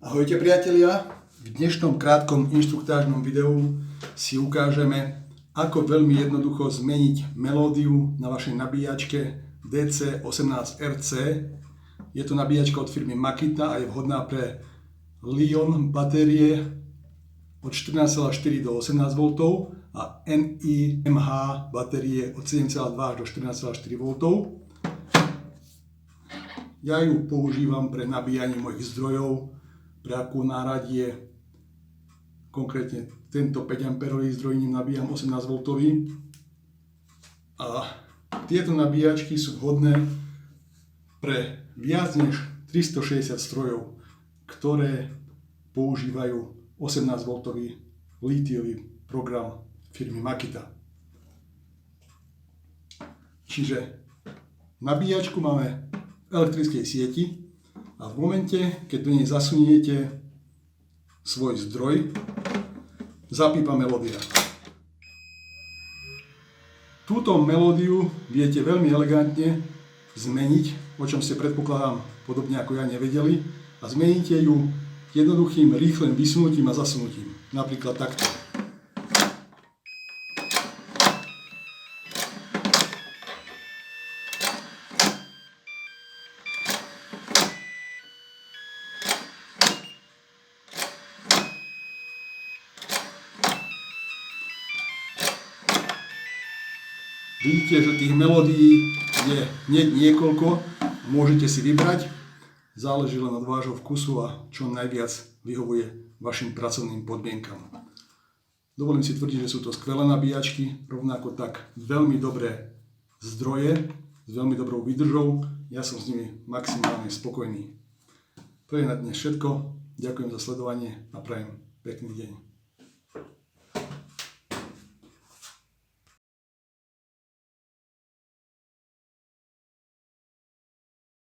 Ahojte priatelia, v dnešnom krátkom inštruktážnom videu si ukážeme, ako veľmi jednoducho zmeniť melódiu na vašej nabíjačke DC18RC. Je to nabíjačka od firmy Makita a je vhodná pre Li-ion batérie od 14,4 do 18 V a NiMH batérie od 7,2 až do 14,4 V. Ja ju používam pre nabíjanie mojich zdrojov, pre akú náradie, konkrétne tento 5 A zdroj ním nabíjam 18 V. A tieto nabíjačky sú vhodné pre viac než 360 strojov, ktoré používajú 18 V lítiový program firmy Makita. Čiže nabíjačku máme v elektrickej sieti a v momente, keď do nej zasuniete svoj zdroj, zapípa melódia. Túto melódiu viete veľmi elegantne zmeniť, o čom ste, predpokladám, podobne ako ja, nevedeli, a zmeníte ju jednoduchým rýchlym vysunutím a zasunutím. Napríklad takto. Vidíte, že tých melódií je niekoľko, môžete si vybrať, záleží len od vášho vkusu a čo najviac vyhovuje vašim pracovným podmienkam. Dovolím si tvrdiť, že sú to skvelé nabíjačky, rovnako tak veľmi dobré zdroje s veľmi dobrou výdržou, ja som s nimi maximálne spokojný. To je na dnes všetko, ďakujem za sledovanie a prajem pekný deň.